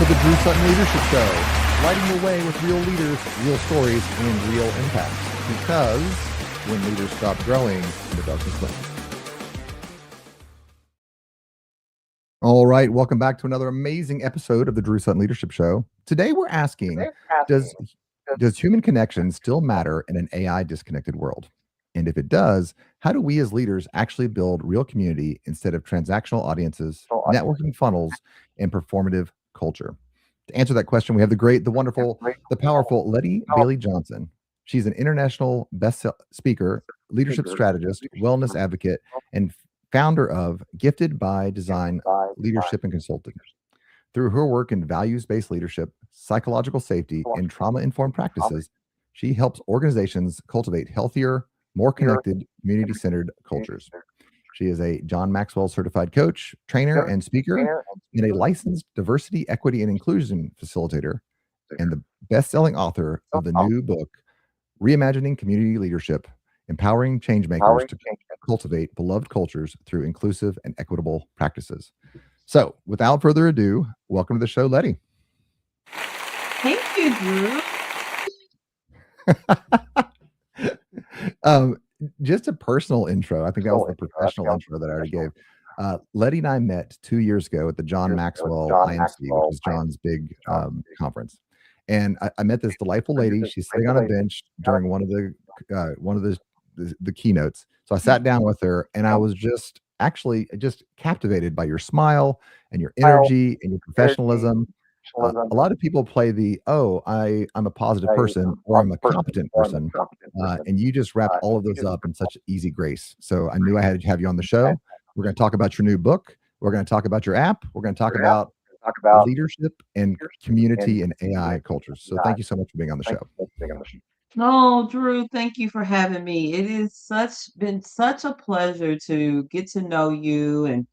for the Drew Sutton Leadership Show, lighting the way with real leaders, real stories, and real impact. Because when leaders stop growing, the darkness wins. All right, welcome back to another amazing episode of the Drew Sutton Leadership Show. Today we're asking, does human connection still matter in an AI disconnected world? And if it does, how do we as leaders actually build real community instead of transactional audiences, networking funnels, and performative culture? To answer that question, we have the great, the wonderful, the powerful Lettie Bailey-Johnson. She's an international speaker, leadership strategist, wellness advocate, and founder of Gifted by Design Leadership and Consulting. Through her work in values-based leadership, psychological safety, and trauma-informed practices, she helps organizations cultivate healthier, more connected, community-centered cultures. She is a John Maxwell certified coach, trainer, and speaker, and a licensed diversity, equity, and inclusion facilitator, and the best-selling author of the new book, Reimagining Community Leadership, Empowering Changemakers to Cultivate Beloved Cultures Through Inclusive and Equitable Practices. So, without further ado, welcome to the show, Lettie. Thank you, Drew. Just a personal intro. I think that was the professional intro that I already gave. Lettie and I met 2 years ago at the John Maxwell IMC, which is John's big conference. And I met this delightful lady. She's sitting on a bench during one of the keynotes. So I sat down with her, and I was just captivated by your smile and your energy and your professionalism. A lot of people play I'm a positive person, or I'm a competent person, and you just wrapped all of those up in such easy grace. So I knew I had to have you on the show. We're going to talk about your new book. We're going to talk about your app. We're going to talk about leadership and community and AI cultures. So thank you so much for being on the show. Oh, Drew, thank you for having me. It is been such a pleasure to get to know you. And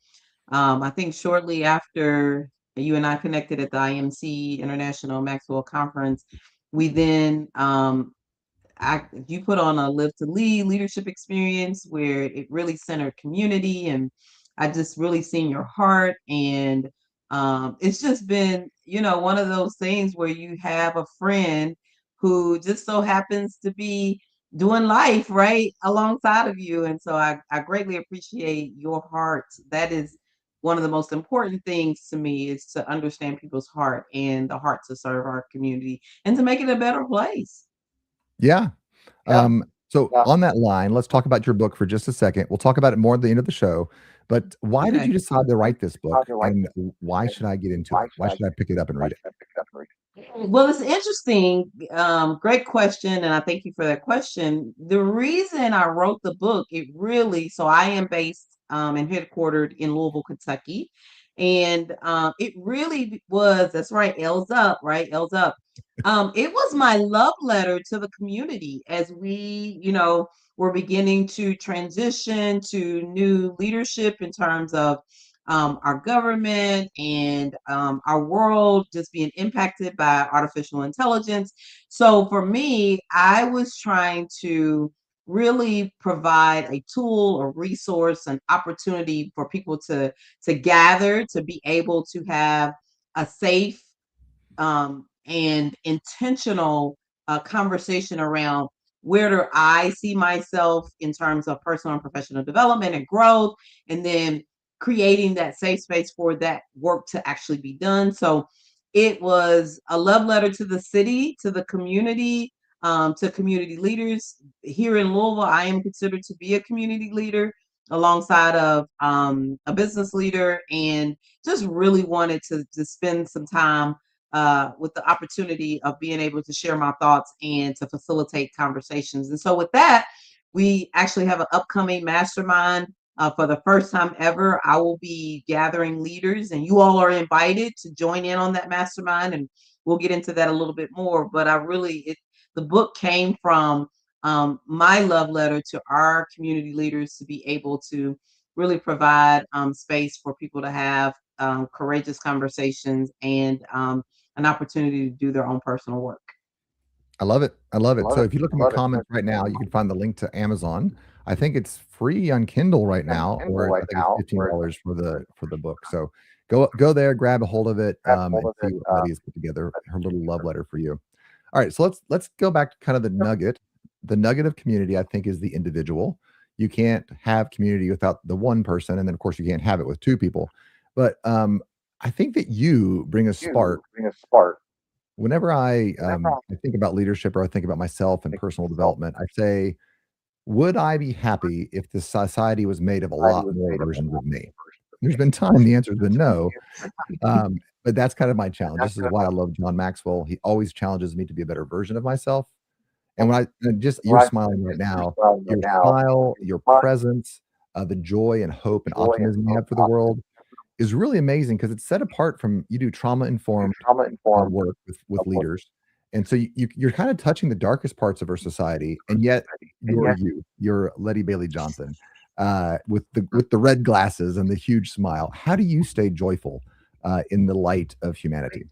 I think shortly after you and I connected at the IMC International Maxwell Conference, we then you put on a Live to Lead leadership experience where it really centered community, and I just really seen your heart. And it's just been, one of those things where you have a friend who just so happens to be doing life right alongside of you. And so I greatly appreciate your heart. That is one of the most important things to me, is to understand people's heart and the heart to serve our community and to make it a better place. Yeah. So on that line, let's talk about your book for just a second. We'll talk about it more at the end of the show. But why did you decide to write this book, and why should I get into it? Why should I pick it up and read it? Well, it's interesting. Great question. And I thank you for that question. The reason I wrote the book, so I am based and headquartered in Louisville, Kentucky. And it really was, that's right, L's up, right? L's up. It was my love letter to the community as we, were beginning to transition to new leadership in terms of our government and our world just being impacted by artificial intelligence. So for me, I was trying to really provide a tool, a resource, an opportunity for people to gather, to be able to have a safe and intentional conversation around where do I see myself in terms of personal and professional development and growth, and then creating that safe space for that work to actually be done. So it was a love letter to the city, to the community, to community leaders. Here in Louisville, I am considered to be a community leader alongside of a business leader, and just really wanted to spend some time with the opportunity of being able to share my thoughts and to facilitate conversations. And so with that, we actually have an upcoming mastermind. For the first time ever, I will be gathering leaders, and you all are invited to join in on that mastermind. And we'll get into that a little bit more. But the book came from my love letter to our community leaders to be able to really provide space for people to have courageous conversations and an opportunity to do their own personal work. I love it. So if you look in the comments right now, you can find the link to Amazon. I think it's free on Kindle right now, or I think it's $15 for the book. So Go there, grab a hold of it, and see what Lettie has put together, her little love letter for you. All right, so let's go back to kind of the nugget. The nugget of community, I think, is the individual. You can't have community without the one person, and then of course you can't have it with two people. But I think that you bring a spark. Whenever I think about leadership or I think about myself and personal development, I say, would I be happy if the society was made of a lot more versions of me? There's been time the answer has been no, but that's kind of my challenge. This is why I love John Maxwell. He always challenges me to be a better version of myself. And when I and just you're smiling right now, your smile, your presence, the joy and hope and optimism you have for the world is really amazing because it's set apart from you do trauma-informed work with leaders. And so you're kind of touching the darkest parts of our society, and yet you're Lettie Bailey-Johnson, with the red glasses and the huge smile. How do you stay joyful in the light of humanity?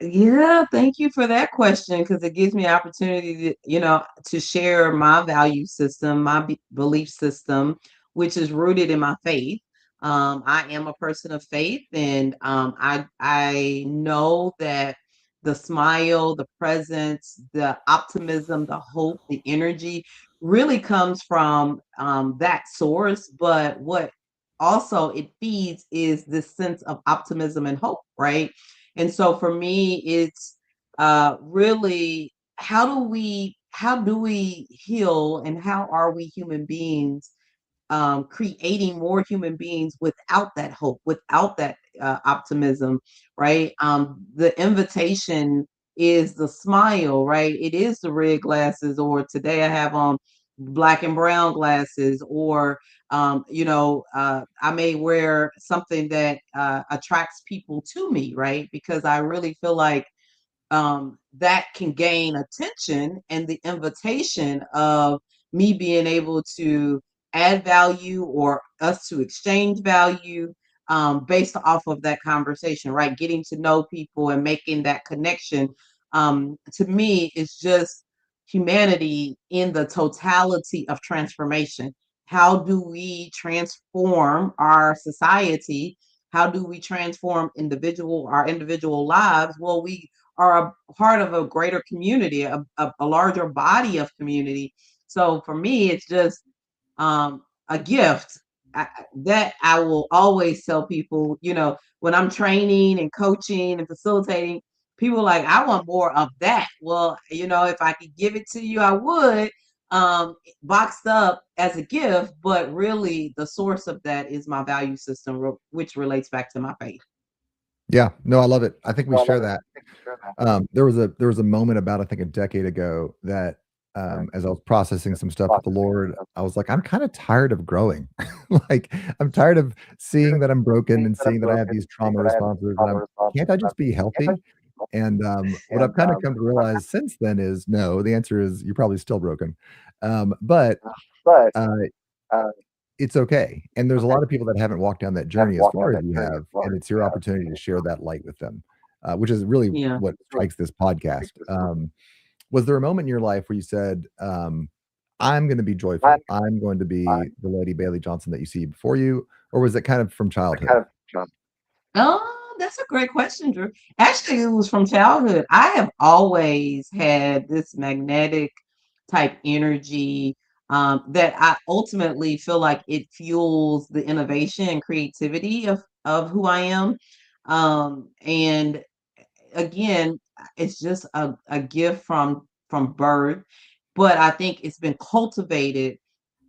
Yeah, thank you for that question because it gives me opportunity to, to share my value system, my belief system, which is rooted in my faith. I am a person of faith, and I know that the smile, the presence, the optimism, the hope, the energy really comes from that source. But what also it feeds is this sense of optimism and hope, right? And so for me, it's really how do we heal and how are we human beings creating more human beings without that hope, without that optimism, right? The invitation is the smile, right? It is the red glasses, or today I have on black and brown glasses, or I may wear something that attracts people to me, right? Because I really feel like that can gain attention, and the invitation of me being able to add value or us to exchange value based off of that conversation, right? Getting to know people and making that connection, to me, is just humanity in the totality of transformation. How do we transform our society? How do we transform our individual lives? Well, we are a part of a greater community, a larger body of community. So for me, it's just a gift that I will always tell people, when I'm training and coaching and facilitating, people are like, I want more of that. Well, if I could give it to you, I would, boxed up as a gift, but really the source of that is my value system, which relates back to my faith. Yeah, no, I love it. I think we share that. There was a moment about I think a decade ago that as I was processing some stuff with the Lord, I was like, I'm kind of tired of growing. Like I'm tired of seeing that I'm broken and seeing that I have these trauma responses, and I'm can't I just be healthy? And what I've kind of come to realize since then is no. The answer is you're probably still broken, but uh, it's okay. And there's a lot of people that haven't walked down that journey as far as you have, and it's your opportunity to share that light with them, which is really Yeah. what strikes this podcast. Was there a moment in your life where you said, "I'm going to be joyful. I'm going to be the Lettie Bailey-Johnson that you see before you," or was it kind of from childhood? Oh, that's a great question, Drew. Actually, it was from childhood. I have always had this magnetic type energy that I ultimately feel like it fuels the innovation and creativity of who I am. And again, it's just a gift from birth, but I think it's been cultivated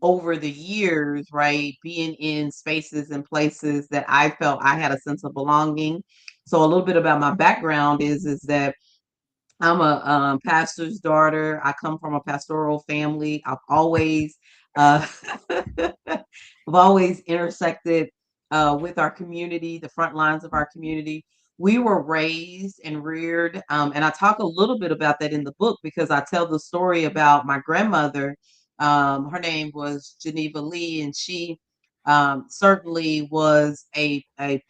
over the years, right? Being in spaces and places that I felt I had a sense of belonging. So a little bit about my background is that I'm a pastor's daughter. I come from a pastoral family. Uh, I've always intersected with our community, the front lines of our community. We were raised and reared, and I talk a little bit about that in the book because I tell the story about my grandmother. Her name was Geneva Lee, and she certainly was a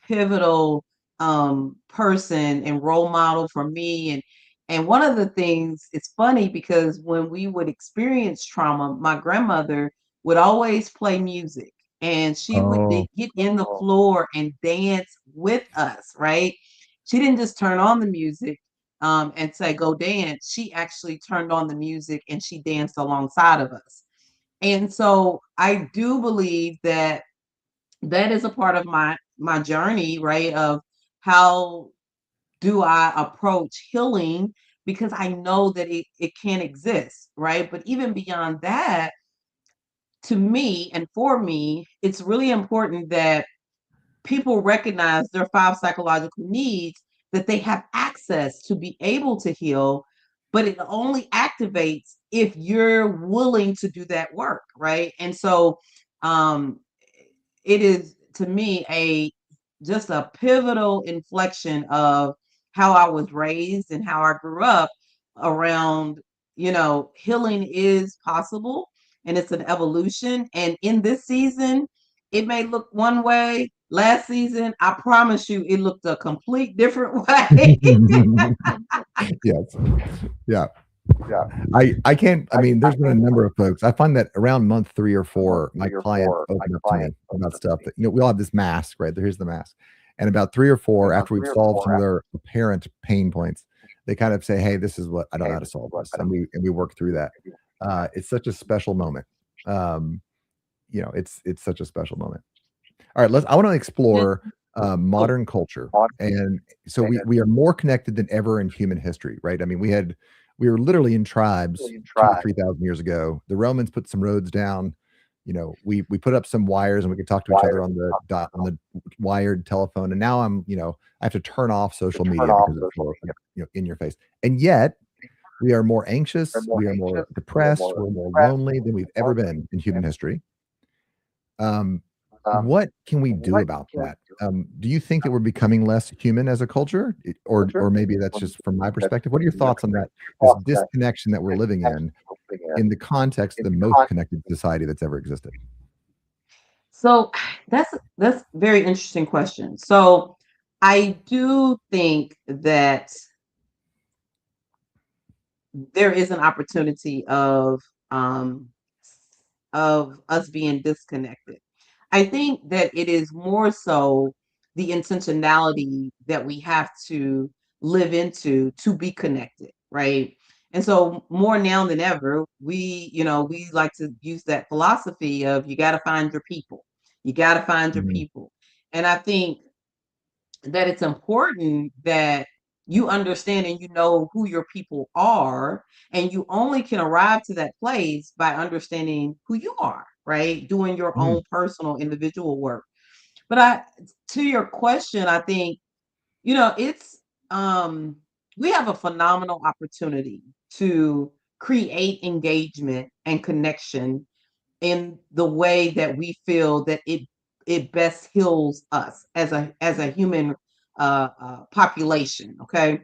pivotal person and role model for me. And one of the things, it's funny because when we would experience trauma, my grandmother would always play music. and she would Oh, get in the floor and dance with us, right? She didn't just turn on the music and say, go dance. She actually turned on the music and she danced alongside of us. And so I do believe that that is a part of my journey, right? Of how do I approach healing, because I know that it can exist, right? But even beyond that, to me and for me, it's really important that people recognize their 5 psychological needs, that they have access to be able to heal, but it only activates if you're willing to do that work, right? And so, um, it is, to me, a just a pivotal inflection of how I was raised and how I grew up around, healing is possible and it's an evolution. And in this season, it may look one way. Last season, I promise you, it looked a complete different way. yes. Yeah. I can't, I mean, there's been a number of folks. I find that around month 3 or 4, my clients open up to me about stuff that, we all have this mask, right? Here's the mask. And about 3 or 4, after we've solved some of their apparent pain points, they kind of say, "Hey, this is what I don't know how to solve this." And we work through that. It's such a special moment. Um, it's such a special moment. All right, I want to explore Oh, modern culture, and so we are more connected than ever in human history, right? I mean, we were literally in tribes 2 to 3 thousand years ago. The Romans put some roads down. We put up some wires and we could talk to each other on the wired telephone. And now I have to turn off social media because it's so in your face. And yet we are more anxious, we are more depressed, we're more lonely than we've ever been in human history. Um, what can we do about that? Do you think that we're becoming less human as a culture, or maybe that's just from my perspective? What are your thoughts on that? This disconnection that we're living in the context of the most connected society that's ever existed. so that's a very interesting question. So I do think that there is an opportunity um of us being disconnected. I think that it is more so the intentionality that we have to live into to be connected, right? And so more now than ever, we like to use that philosophy of you got to find your people. You got to find your Mhm, people. And I think that it's important that you understand and you know who your people are, and you only can arrive to that place by understanding who you are, right? Doing your mhm, own personal individual work. But I to your question, I think, it's um we have a phenomenal opportunity to create engagement and connection in the way that we feel that it best heals us as a human population. Okay.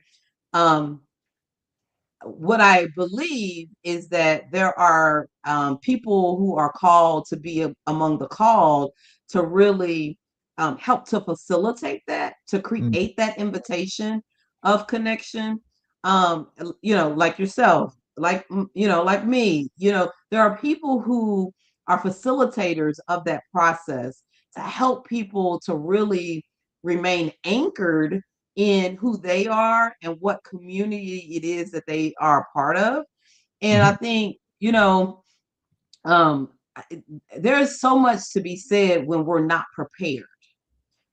Um, what I believe is that there are people who are called to be among the called to really help to facilitate that, to mm, create that invitation of connection. Like yourself, like like me. There are people who are facilitators of that process to help people to really remain anchored in who they are and what community it is that they are a part of. And I mhm, think, um, there's so much to be said when we're not prepared,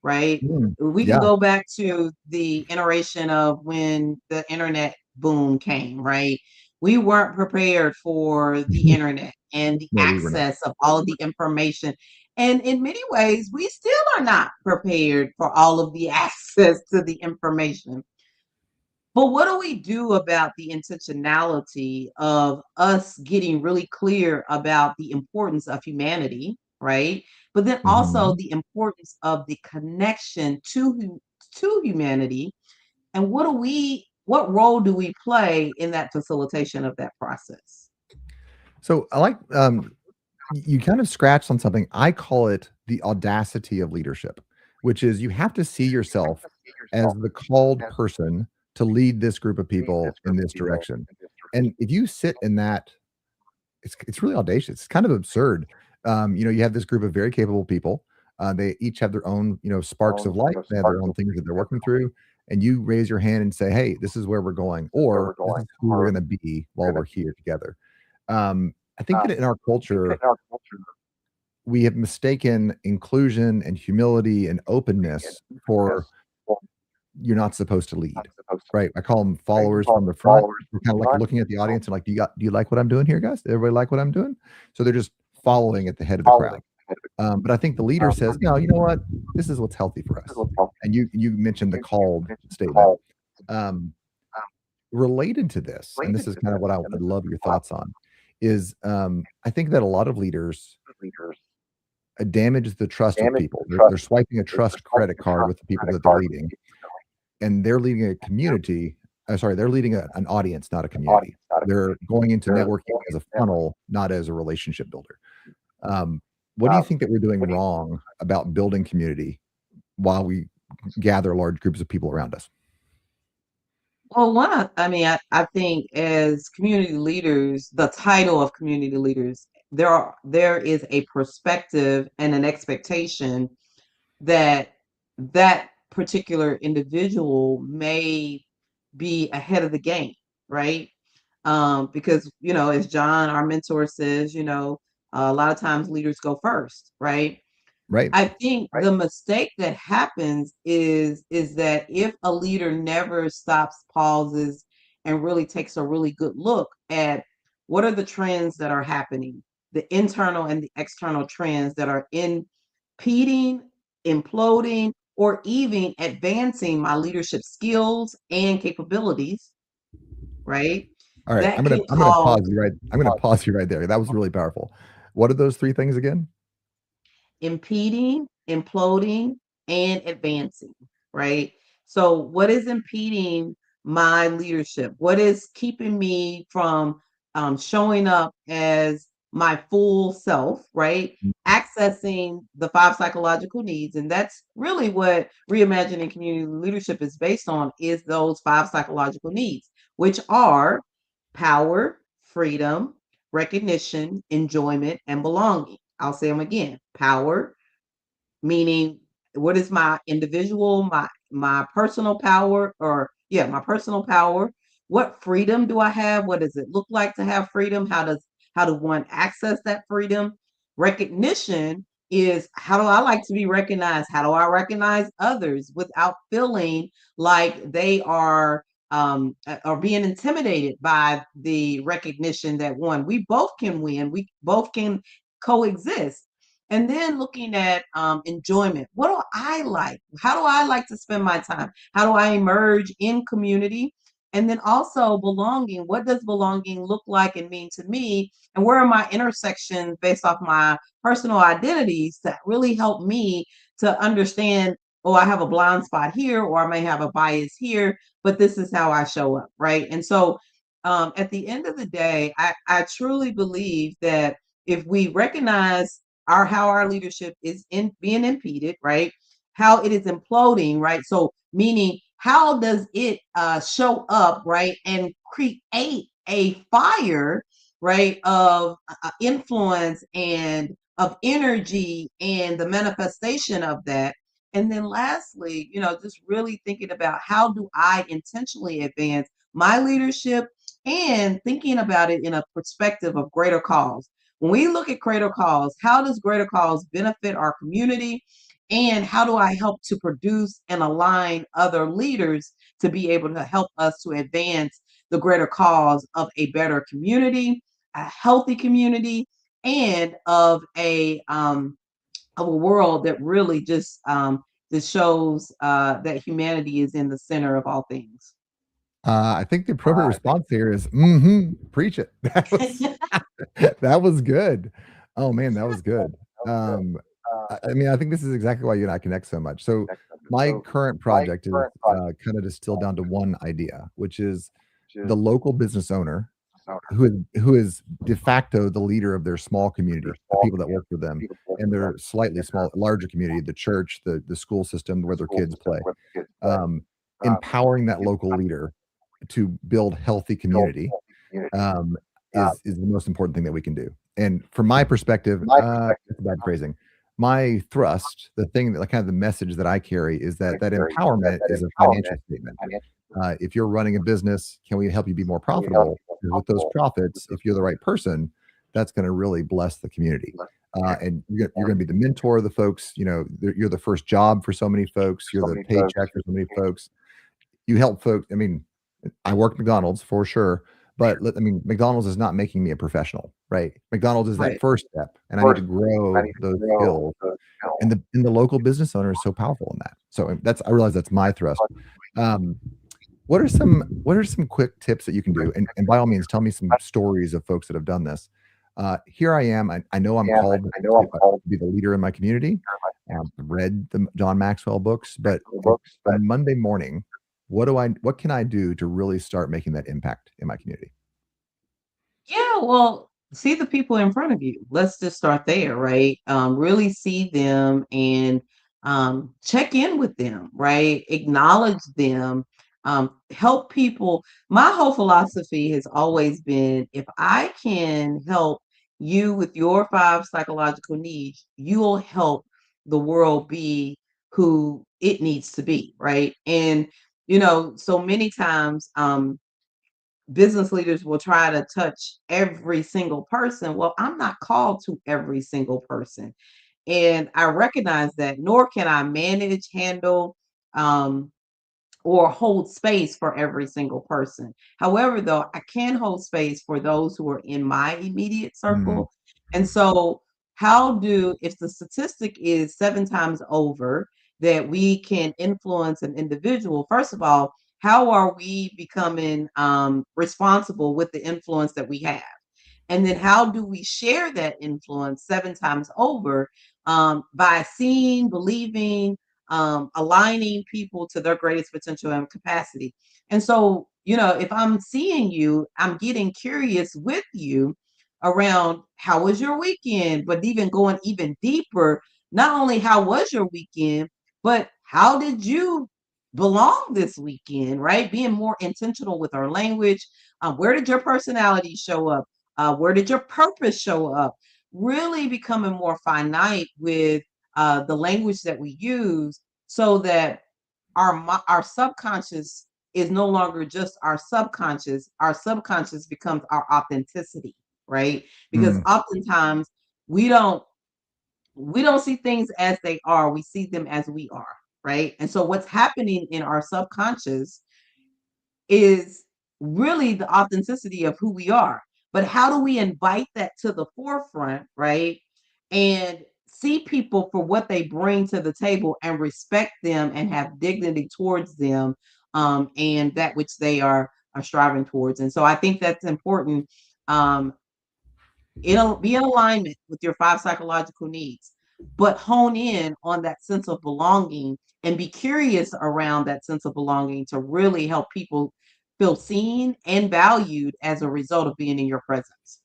right? mm. We can Yeah, go back to the iteration of when the internet boom came, right? We weren't prepared for the internet and the no, we were not. access of all of the information. And in many ways, we still are not prepared for all of the access to the information. But what do we do about the intentionality of us getting really clear about the importance of humanity, right? But then also Mhm. the importance of the connection to humanity, and what role do we play in that facilitation of that process? So I like you kind of scratched on something. I call it the audacity of leadership, which is you have to see yourself as the called person to lead this group of people in this direction. And if you sit in that, it's really audacious. It's kind of absurd. You have this group of very capable people. They each have their own, sparks of light. They have their own things that they're working through. And you raise your hand and say, "Hey, this is where we're going," or "This is who we're going to be while we're here together." I think that in our culture, we have mistaken inclusion and humility and openness for you're not supposed to lead, right? I call them followers from the front. We're kind of like looking at the audience and like, do you like what I'm doing here, guys? Everybody like what I'm doing? So they're just following at the head of the crowd. But I think the leader says, no, you know what? This is what's healthy for us. And you mentioned the called statement. Um, Related to this, and this is kind of what I would love your thoughts on, is I think that a lot of leaders damage the trust with people. They're swiping a trust credit card with the people that they're leading, and they're leading a community. Sorry, they're leading an audience, not a community. They're going into networking as a funnel, not as a relationship builder. What do you think that we're doing wrong about building community while we gather large groups of people around us? Well, I think as community leaders, the title of community leaders, there is a perspective and an expectation that that particular individual may be ahead of the game, right? Because as John, our mentor, says, a lot of times leaders go first, right? Right. I think the mistake that happens is that if a leader never stops, pauses, and really takes a really good look at what are the trends that are happening, the internal and the external trends that are impeding, imploding, or even advancing my leadership skills and capabilities, right? All right. That I'm gonna can I'm gonna cause pause you right. I'm gonna pause you right there. That was really powerful. What are those three things again? impeding, imploding, and advancing, right? So, what is impeding my leadership? What is keeping me from showing up as my full self, right? Accessing the five psychological needs. And that's really what reimagining community leadership is based on, is those five psychological needs, which are power, freedom, recognition, enjoyment, and belonging. I'll say them again. Power, meaning what is my individual, my personal power, or yeah, my personal power. What freedom do I have? What does it look like to have freedom? How do one access that freedom? Recognition is, how do I like to be recognized? How do I recognize others without feeling like they are being intimidated by the recognition that one, we both can win, we both can coexist. And then looking at enjoyment. What do I like? How do I like to spend my time? How do I emerge in community? And then also belonging. What does belonging look like and mean to me? And where are my intersections based off my personal identities that really help me to understand, oh, I have a blind spot here, or I may have a bias here, but this is how I show up, right? And so at the end of the day, I truly believe that if we recognize how our leadership is being impeded, right? How it is imploding, right? So meaning, how does it show up, right? And create a fire, right? Of influence and of energy and the manifestation of that. And then lastly, just really thinking about, how do I intentionally advance my leadership, and thinking about it in a perspective of greater cause. When we look at greater cause, how does greater cause benefit our community? And how do I help to produce and align other leaders to be able to help us to advance the greater cause of a better community, a healthy community, and of a world that really just that shows that humanity is in the center of all things. I think the appropriate response here is, preach it. That was good. Oh man, that was good. Um, I mean, I think this is exactly why you and I connect so much. So my current project is kind of distilled down to one idea, which is the local business owner who is de facto the leader of their small community, the people that work for them, and their slightly larger community, the church, the school system where their kids play. Um, Empowering that local leader to build healthy community um, is the most important thing that we can do. And from my perspective, that's a bad phrasing. My thrust, the thing that like kind of the message that I carry is that empowerment is a financial statement. If you're running a business, can we help you be more profitable? Because with those profits, if you're the right person, that's going to really bless the community. And you're going to be the mentor of the folks. You know, you're the first job for so many folks. You're the paycheck for so many folks. You help folks. I mean, I work McDonald's for sure, but I mean, McDonald's is not making me a professional, right? McDonald's is that Right. first step, and I need to grow those skills. And the local business owner is so powerful in that. So I realize that's my thrust. Um, what are some quick tips that you can do? And by all means, tell me some stories of folks that have done this. Here I am. I know I'm called to be the leader in my community. I've read the John Maxwell books, but on Monday morning, what can I do to really start making that impact in my community? Yeah, well, see the people in front of you. Let's just start there, right? Really see them and check in with them, right? Acknowledge them, help people. My whole philosophy has always been if I can help you with your 5 psychological needs, you will help the world be who it needs to be, right? And, so many times, business leaders will try to touch every single person. Well, I'm not called to every single person. And I recognize that, nor can I manage, handle, um, or hold space for every single person. However, though, I can hold space for those who are in my immediate Mm, circle. And so, if the statistic is 7 times over that we can influence an individual, first of all, how are we becoming responsible with the influence that we have? And then how do we share that influence 7 times over by seeing, believing, aligning people to their greatest potential and capacity? And so, if I'm seeing you, I'm getting curious with you around how was your weekend, but even going even deeper, not only how was your weekend, but how did you belong this weekend, right? Being more intentional with our language. Where did your personality show up? Where did your purpose show up? Really becoming more finite with the language that we use, so that our subconscious is no longer just our subconscious. Our subconscious becomes our authenticity, right? Because mm, oftentimes we don't we don't see things as they are. We see them as we are, right? And so what's happening in our subconscious is really the authenticity of who we are. But how do we invite that to the forefront, right? And see people for what they bring to the table and respect them and have dignity towards them, and that which they are striving towards. And so I think that's important. Um, It'll be in alignment with your 5 psychological needs, but hone in on that sense of belonging and be curious around that sense of belonging to really help people feel seen and valued as a result of being in your presence.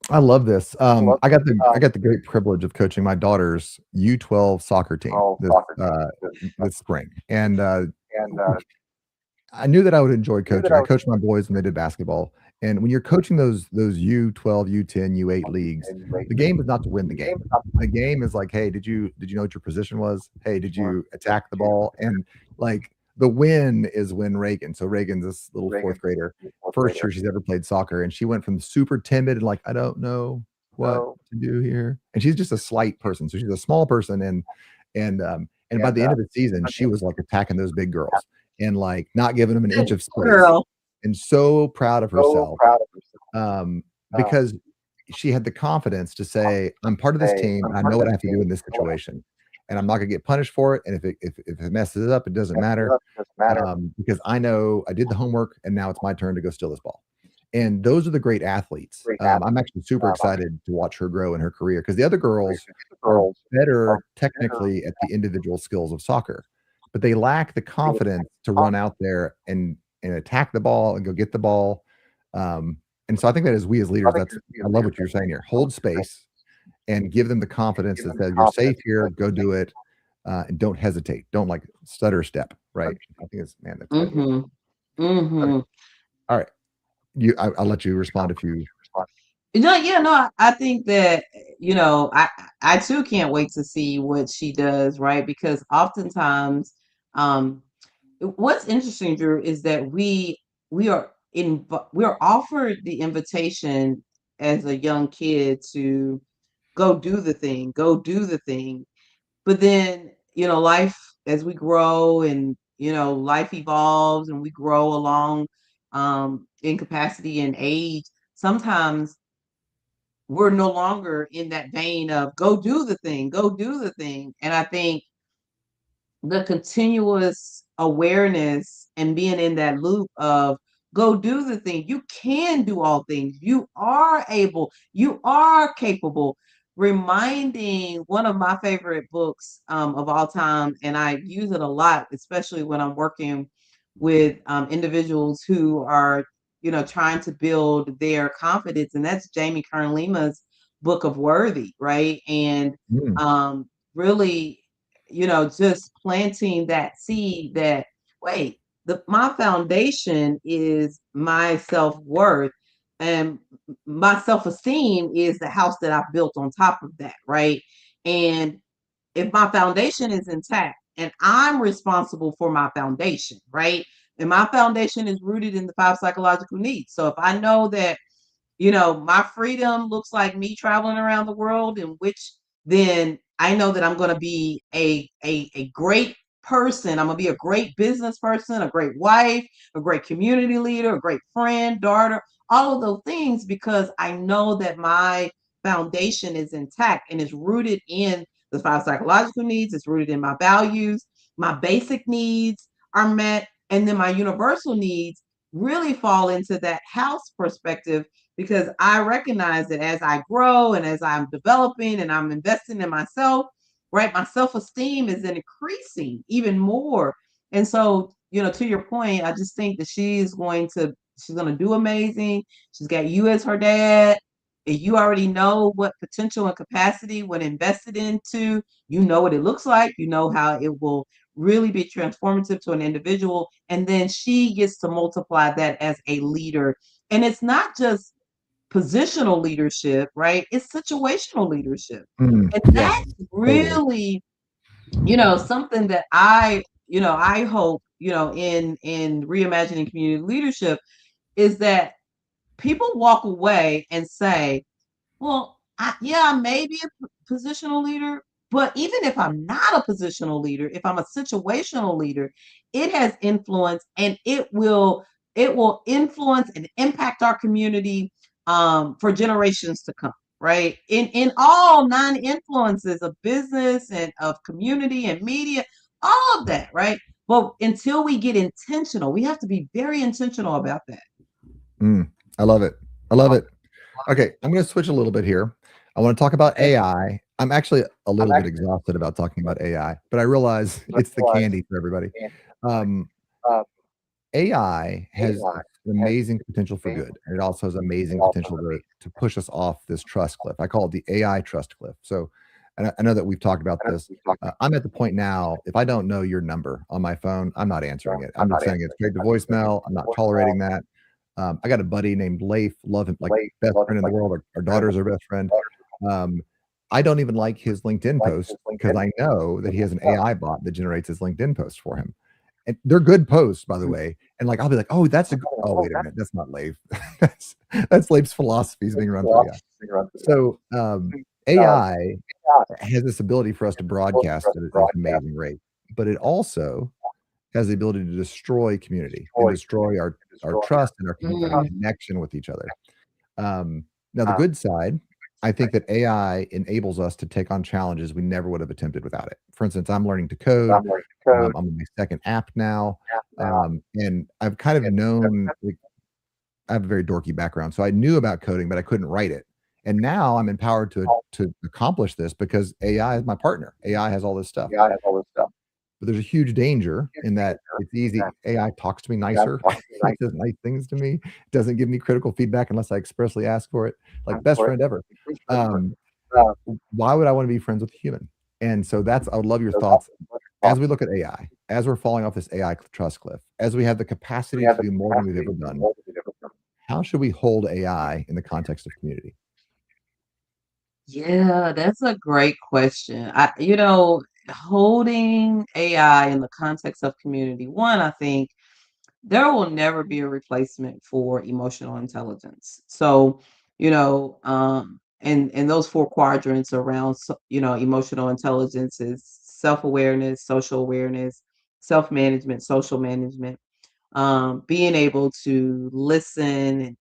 I love this. I got the great privilege of coaching my daughter's U12 soccer team this spring, and I knew that I would enjoy coaching. I coached my boys when they did basketball, and when you're coaching those U12, U10, U8 leagues, the game is not to win the game. The game is like, hey, did you know what your position was? Hey, did you attack the ball? And like the win is when Reagan. So Reagan's this little fourth grader, first year she's ever played soccer, and she went from super timid and like I don't know what to do here, and she's just a slight person, so she's a small person, and by the end of the season, she was like attacking those big girls and like not giving them an inch Good of space girl. and so proud of herself because she had the confidence to say, I'm part of this team and I know what I have to do in this situation. And I'm not going to get punished for it. And if it messes up, it doesn't matter because I know I did the homework and now it's my turn to go steal this ball. And those are the great athletes. I'm actually super excited to watch her grow in her career because the other girls are better technically at the individual skills of soccer, but they lack the confidence to run out there and attack the ball and go get the ball. And so I think that as we as leaders, I love what you're saying here. Hold space and give them the confidence that says you're safe here, go do it, and don't hesitate. Don't like stutter step, right? I think it's man, that's good. Mm-hmm. Okay. Mm-hmm. All right. I'll let you respond if you. I think that, I too can't wait to see what she does, right? Because oftentimes, um, what's interesting, Drew, is that we are we are offered the invitation as a young kid to go do the thing. But then, life, as we grow and, life evolves and we grow along, in capacity and age, sometimes we're no longer in that vein of go do the thing, go do the thing. And I think the continuous awareness and being in that loop of go do the thing. You can do all things. You are able, you are capable. Reminding one of my favorite books of all time, and I use it a lot, especially when I'm working with individuals who are, trying to build their confidence, and that's Jamie Kern Lima's book of Worthy, right? And Mm, um, really, just planting that seed that, wait, my foundation is my self-worth, and my self-esteem is the house that I've built on top of that, right? And if my foundation is intact and I'm responsible for my foundation, right? And my foundation is rooted in the 5 psychological needs. So if I know that, my freedom looks like me traveling around the world, in which then I know that I'm going to be a great person. I'm going to be a great business person, a great wife, a great community leader, a great friend, daughter, all of those things, because I know that my foundation is intact and is rooted in the 5 psychological needs. It's rooted in my values. My basic needs are met. And then my universal needs really fall into that house perspective, because I recognize that as I grow and as I'm developing and I'm investing in myself, right, my self esteem is increasing even more. And so, to your point, I just think that she's going to do amazing. She's got you as her dad. And you already know what potential and capacity, when invested into, you know what it looks like, you know how it will really be transformative to an individual. And then she gets to multiply that as a leader. And it's not just positional leadership, right? It's situational leadership. mm, And yes, that's totally. really, something that I hope, in reimagining community leadership, is that people walk away and say, well, yeah, I may be a positional leader, but even if I'm not a positional leader, if I'm a situational leader, it has influence, and it will influence and impact our community, for generations to come. Right, in all 9 influences of business and of community and media, all of that. Right, but until we get intentional, we have to be very intentional about that. Mm, I love it. I love it. Okay, I'm going to switch a little bit here. I want to talk about Okay. AI. I'm actually a little bit exhausted about talking about AI, but I realize it's the candy for everybody. Um, AI has amazing potential for good, and it also has amazing potential to push us off this trust cliff. I call it the AI trust cliff. So, and I know that we've talked about this. I'm at the point now, if I don't know your number on my phone, I'm not answering it. I'm just sending it straight to voicemail. I'm not tolerating that. I got a buddy named Leif, love him, like best friend in the world. Our daughter's our best friend. Um, I don't even like his LinkedIn post because I know that he has an AI bot that generates his LinkedIn post for him. And they're good posts, by the way. And like, I'll be like, oh, oh, wait a minute. That's not Leif. that's Leif's philosophies being run for AI. So AI has this ability for us to broadcast at an amazing rate, but it also has the ability to destroy community and destroy our trust and our Mm. connection with each other. Now, the good side, I think that AI enables us to take on challenges we never would have attempted without it. For instance, I'm learning to code. I'm on my second app now, and I've kind of known. Like, I have a very dorky background, so I knew about coding, but I couldn't write it. And now I'm empowered to accomplish this because AI is my partner. AI has all this stuff. But there's a huge danger in that it's easy. AI talks to me nicer. It says nice things to me. It doesn't give me critical feedback unless I expressly ask for it. Like best friend ever. Um, why would I want to be friends with a human? And so I would love your thoughts as we look at AI, as we're falling off this AI trust cliff, as we have the capacity to do more than we've ever done. How should we hold AI in the context of community? Yeah, that's a great question. Holding AI in the context of community, one, I think there will never be a replacement for emotional intelligence. So, and those four quadrants around, emotional intelligence is self-awareness, social awareness, self-management, social management, being able to listen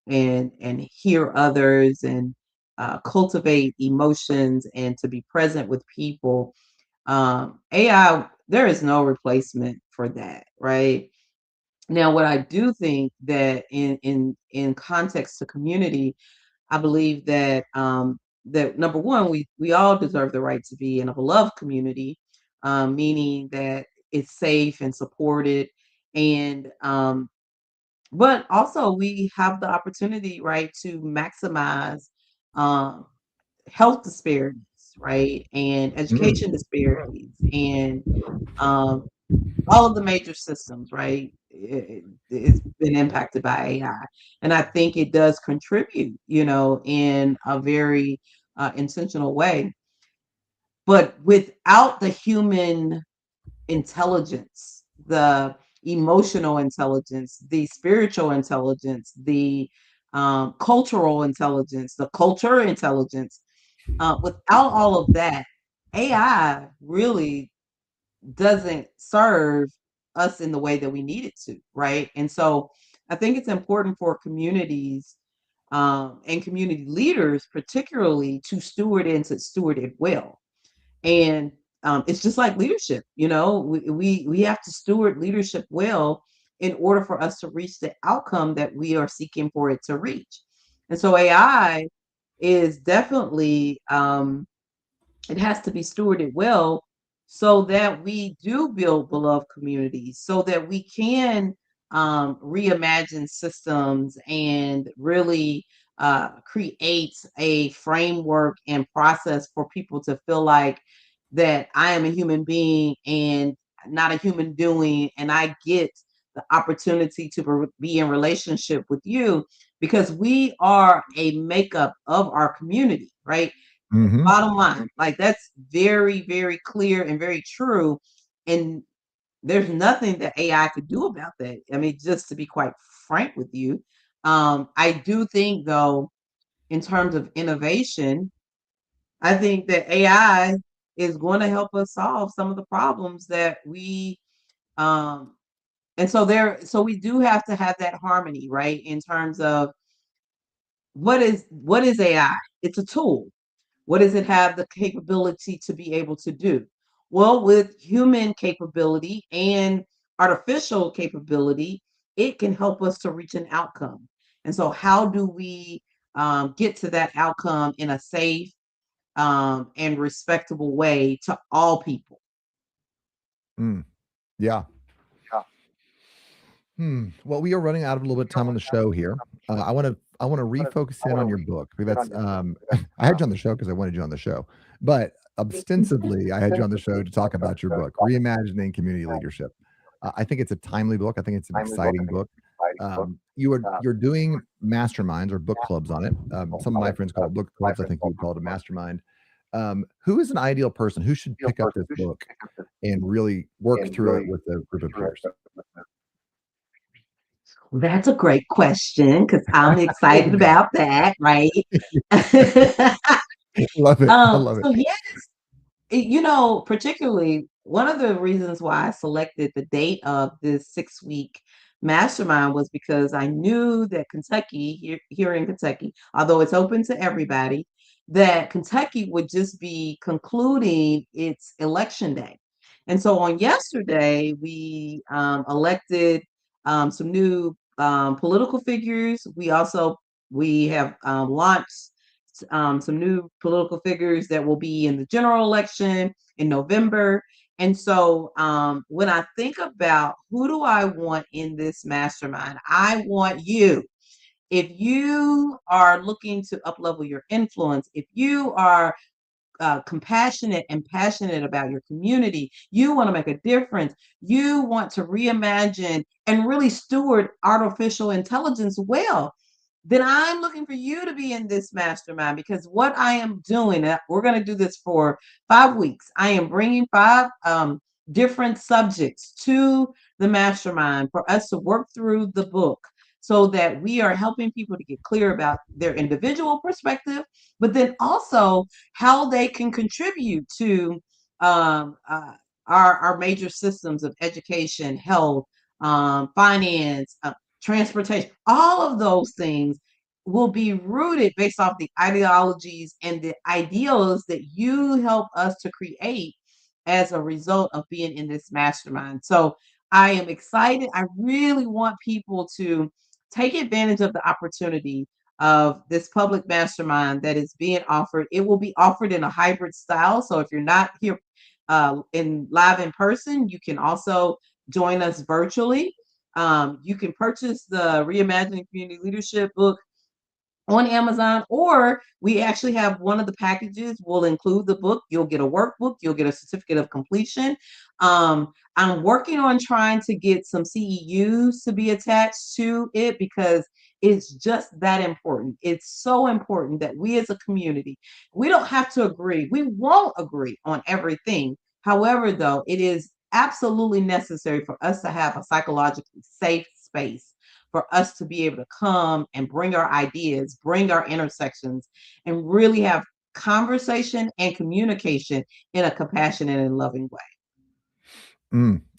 and hear others and cultivate emotions and to be present with people. AI, there is no replacement for that, right? Now, what I do think that in context to community, I believe that that number one, we all deserve the right to be in a beloved community, meaning that it's safe and supported, and but also we have the opportunity, right, to maximize um, health disparities, right, and Mm, education disparities, and um, all of the major systems, right? It's been impacted by AI, and I think it does contribute, in a very intentional way. But without the human intelligence, the emotional intelligence, the spiritual intelligence, the cultural intelligence, the culture intelligence, without all of that, AI really doesn't serve us in the way that we need it to, right? And so I think it's important for communities and community leaders, particularly, to steward it well. And it's just like leadership, we have to steward leadership well in order for us to reach the outcome that we are seeking for it to reach. And so AI is definitely it has to be stewarded well so that we do build beloved communities, so that we can reimagine systems and really create a framework and process for people to feel like that I am a human being and not a human doing, and I get the opportunity to be in relationship with you because we are a makeup of our community, right? mhm. Bottom line, like that's very, very clear and very true. And there's nothing that AI could do about that. I mean, just to be quite frank with you, I do think though, in terms of innovation, I think that AI is going to help us solve some of the problems that um, and so we do have to have that harmony, right? In terms of what is AI? It's a tool. What does it have the capability to be able to do? Well, with human capability and artificial capability, it can help us to reach an outcome. And so, how do we get to that outcome in a safe and respectable way to all people? Mm, yeah. Well, we are running out of a little bit of time on the show here. I want to refocus in on your book. That's I had you on the show because I wanted you on the show, but ostensibly I had you on the show to talk about your book, Reimagining Community Leadership. I think it's a timely book. I think it's an exciting book. You're doing masterminds or book clubs on it. Some of my friends call it book clubs. I think you would call it a mastermind. Who is an ideal person? Who should pick up this book and really work through it with a group of peers? That's a great question because I'm There excited we go. about that, right? Love it. I love it. So yeah, particularly one of the reasons why I selected the date of this 6-week mastermind was because I knew that Kentucky, here in Kentucky, although it's open to everybody, that Kentucky would just be concluding its election day. And so on yesterday, we elected some new political figures. We have launched some new political figures that will be in the general election in November. And so when I think about who do I want in this mastermind, I want you. If you are looking to uplevel your influence, if you are compassionate and passionate about your community, you want to make a difference, you want to reimagine and really steward artificial intelligence well, then I'm looking for you to be in this mastermind, because what I am doing, we're going to do this for 5 weeks. I am bringing 5 different subjects to the mastermind for us to work through the book, so that we are helping people to get clear about their individual perspective, but then also how they can contribute to um, uh, our major systems of education, health, finance, transportation. All of those things will be rooted based off the ideologies and the ideals that you help us to create as a result of being in this mastermind. So I am excited. I really want people to take advantage of the opportunity of this public mastermind that is being offered. It will be offered in a hybrid style. So if you're not here in live in person, you can also join us virtually. You can purchase the Reimagining Community Leadership book on Amazon, or we actually have one of the packages will include the book. You'll get a workbook, you'll get a certificate of completion. I'm working on trying to get some CEUs to be attached to it, because it's just that important. It's so important that we as a community, we don't have to agree. We won't agree on everything. However, though, it is absolutely necessary for us to have a psychologically safe space for us to be able to come and bring our ideas, bring our intersections, and really have conversation and communication in a compassionate and loving way.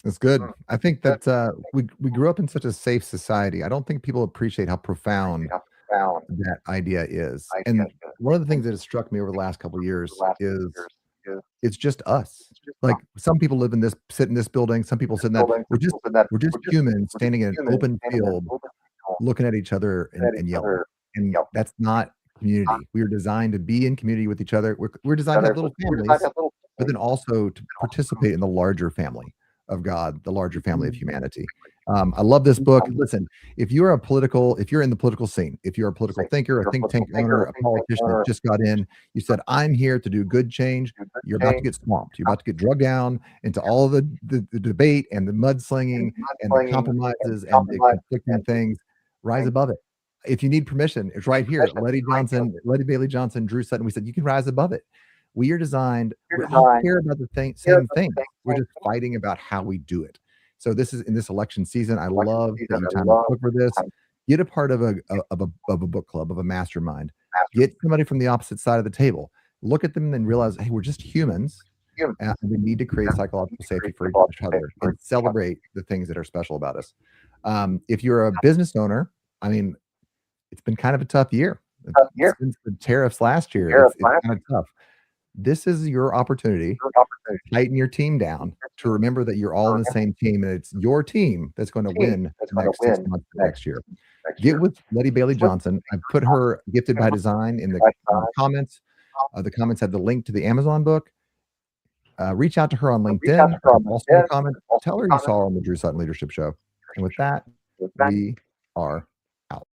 That's good. I think that we grew up in such a safe society. I don't think people appreciate how profound that idea is. And one of the things that has struck me over the last couple of years is it's just us. Like some people sit in this building, some people sit in that. We're just humans standing in an open field, looking at each other and yelling. And that's not community. We are designed to be in community with each other. We're designed to have little families, but then also to participate in the larger family of God, the larger family of humanity. I love this book. Listen, if you're in the political scene, if you're a political thinker, a think tank owner, a politician that just got in, you said, I'm here to do good change. You're about to get swamped. You're about to get drugged down into all the debate and the mudslinging and the compromises and the conflicting things. Rise above it. If you need permission, it's right here. Lettie Bailey-Johnson, Drew Sutton. We said you can rise above it. We are designed. We all care about the same thing. We're just fighting about how we do it. So this is in this election season. I love that you time to look for this. Get a part of a book club, of a mastermind. Get somebody from the opposite side of the table. Look at them and realize, hey, we're just humans, and we need to create psychological safety for each other and celebrate the things that are special about us. If you're a business owner, I mean, it's been kind of a tough year. Since the tariffs last year, it's kind of tough. This is your opportunity to tighten your team down, to remember that you're all on the same team, and it's your team that's going to win the next 6 months next year. Get with Lettie Bailey-Johnson. I put her Gifted by Design in the comments. The comments have the link to the Amazon book. Reach out to her on LinkedIn. Also in the comments, tell her you saw her on the Drew Sutton Leadership Show. And with that, we are out.